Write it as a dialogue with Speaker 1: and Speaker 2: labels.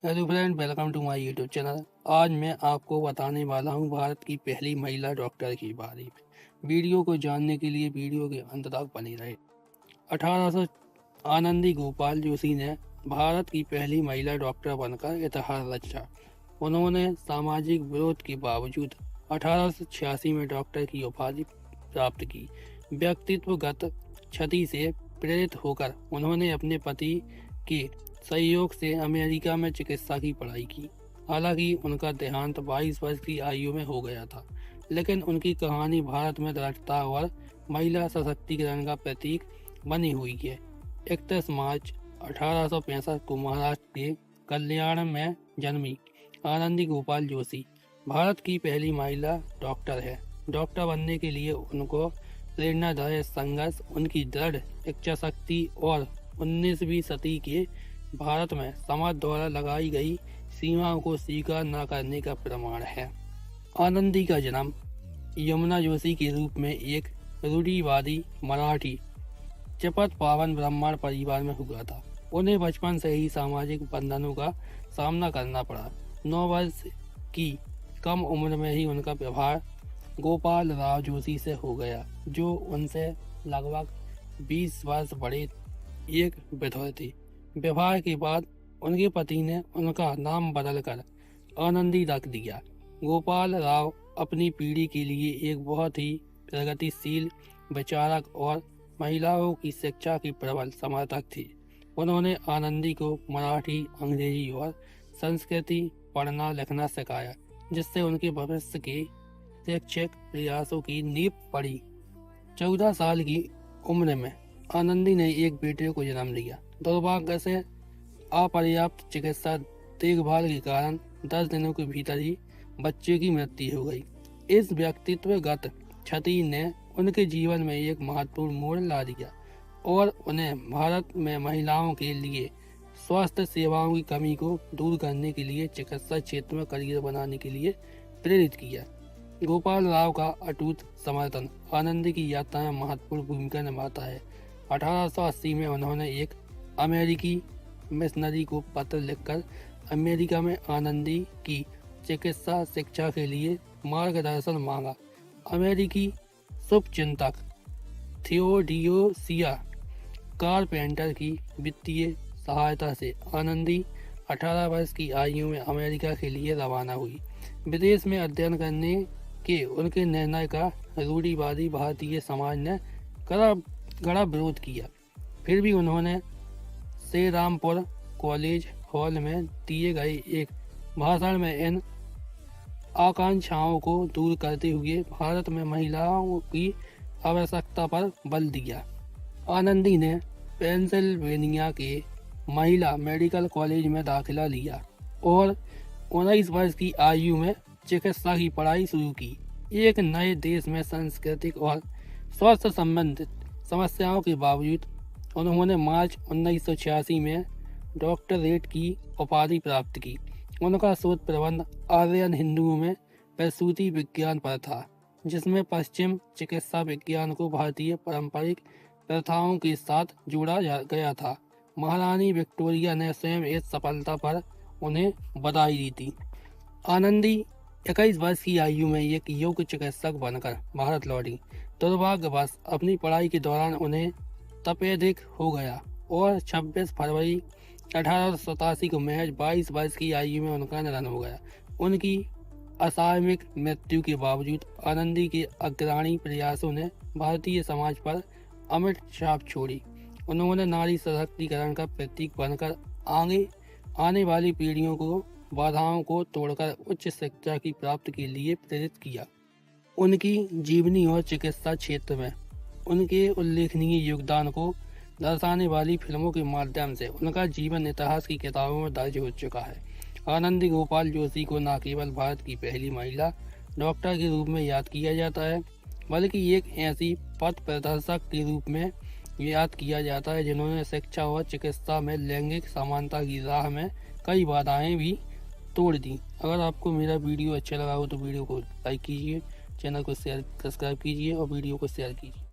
Speaker 1: Hello friend, welcome to my YouTube channel. आज मैं आपको बताने वाला हूं भारत की पहली महिला डॉक्टर के बारे में। वीडियो को जानने के लिए वीडियो के अंत तक बने रहे। 1800 आनंदी गोपाल जोशी ने भारत की पहली महिला डॉक्टर बनकर इतिहास रचा। उन्होंने सामाजिक विरोध के बावजूद 1886 में डॉक्टर की उपाधि प्राप्त की। व्यक्तित्वगत क्षति से प्रेरित होकर उन्होंने अपने पति के सहयोग से अमेरिका में चिकित्सा की पढ़ाई की। हालांकि उनका देहांत 22 वर्ष की आयु में हो गया था, लेकिन उनकी कहानी भारत में दृढ़ता और महिला सशक्तिकरण का प्रतीक बनी हुई है। 31 मार्च 1865 को महाराष्ट्र के कल्याण में जन्मी आनंदी गोपाल जोशी भारत की पहली महिला डॉक्टर है। डॉक्टर बनने के लिए उनको प्रेरणादायक संघर्ष, उनकी दृढ़ इच्छा शक्ति और 19वीं सदी के भारत में समाज द्वारा लगाई गई सीमाओं को स्वीकार न करने का प्रमाण है। आनंदी का जन्म यमुना जोशी के रूप में एक रूढ़िवादी मराठी चपत पावन ब्राह्मण परिवार में हुआ था। उन्हें बचपन से ही सामाजिक बंधनों का सामना करना पड़ा। 9 वर्ष की कम उम्र में ही उनका व्यवहार गोपाल राव जोशी से हो गया, जो उनसे लगभग 20 वर्ष बड़े एक विधवा थे। विवाह के बाद उनके पति ने उनका नाम बदलकर आनंदी रख दिया। गोपाल राव अपनी पीढ़ी के लिए एक बहुत ही प्रगतिशील विचारक और महिलाओं की शिक्षा के प्रबल समर्थक थे। उन्होंने आनंदी को मराठी, अंग्रेजी और संस्कृति पढ़ना लिखना सिखाया, जिससे उनके भविष्य के शैक्षिक प्रयासों की नींव पड़ी। 14 साल की उम्र में आनंदी ने एक बेटे को जन्म दिया। दुर्भाग्य से अपर्याप्त चिकित्सा देखभाल के कारण 10 दिनों के भीतर ही बच्चे की मृत्यु हो गई। इस व्यक्तित्वगत क्षति ने उनके जीवन में एक महत्वपूर्ण मोड़ ला दिया और उन्हें भारत में महिलाओं के लिए स्वास्थ्य सेवाओं की कमी को दूर करने के लिए चिकित्सा क्षेत्र में करियर बनाने के लिए प्रेरित किया। गोपाल राव का अटूट समर्थन आनंदी की यात्रा में महत्वपूर्ण भूमिका निभाता है। 1880 में उन्होंने एक अमेरिकी मिशनरी को पत्र लिखकर अमेरिका में आनंदी की चिकित्सा शिक्षा के लिए मार्गदर्शन मांगा। अमेरिकी शुभचिंतक थियोडोसिया कारपेंटर की वित्तीय सहायता से आनंदी 18 वर्ष की आयु में अमेरिका के लिए रवाना हुई। विदेश में अध्ययन करने के उनके निर्णय का रूढ़िवादी भारतीय समाज ने कड़ा विरोध किया। फिर भी उन्होंने श्रीरामपुर कॉलेज हॉल में दिए गए एक भाषण में इन आकांक्षाओं को दूर करते हुए भारत में महिलाओं की आवश्यकता पर बल दिया। आनंदी ने पेंसिल्वेनिया के महिला मेडिकल कॉलेज में दाखिला लिया और 19 वर्ष की आयु में चिकित्सा की पढ़ाई शुरू की। एक नए देश में सांस्कृतिक और स्वास्थ्य संबंधित समस्याओं के बावजूद उन्होंने मार्च 1986 में डॉक्टरेट की उपाधि प्राप्त की। उनका शोध प्रबंध आर्यन हिंदुओं में प्रसूति विज्ञान पर था, जिसमें पश्चिम चिकित्सा विज्ञान को भारतीय पारंपरिक प्रथाओं के साथ जोड़ा गया था। महारानी विक्टोरिया ने स्वयं इस सफलता पर उन्हें बधाई दी थी। आनंदी 21 वर्ष की आयु में एक योग्य चिकित्सक बनकर भारत लौटी। दुर्भाग्यवश अपनी पढ़ाई के दौरान उन्हें तपेदिक हो गया और 26 फरवरी 1887 को महज 22 वर्ष की आयु में उनका निधन हो गया। उनकी असामयिक मृत्यु के बावजूद आनंदी के अग्रणी प्रयासों ने भारतीय समाज पर अमिट छाप छोड़ी। उन्होंने नारी सशक्तिकरण का प्रतीक बनकर आगे आने वाली पीढ़ियों को बाधाओं को तोड़कर उच्च शिक्षा की प्राप्ति के लिए प्रेरित किया। उनकी जीवनी और चिकित्सा क्षेत्र में उनके उल्लेखनीय योगदान को दर्शाने वाली फिल्मों के माध्यम से उनका जीवन इतिहास की किताबों में दर्ज हो चुका है। आनंदी गोपाल जोशी को न केवल भारत की पहली महिला डॉक्टर के रूप में याद किया जाता है, बल्कि एक ऐसी पथ प्रदर्शक के रूप में याद किया जाता है जिन्होंने शिक्षा और चिकित्सा में लैंगिक समानता की राह में कई बाधाएं भी तोड़ दी। अगर आपको मेरा वीडियो अच्छा लगा हो तो वीडियो को लाइक कीजिए, चैनल को सब्सक्राइब कीजिए और वीडियो को शेयर कीजिए।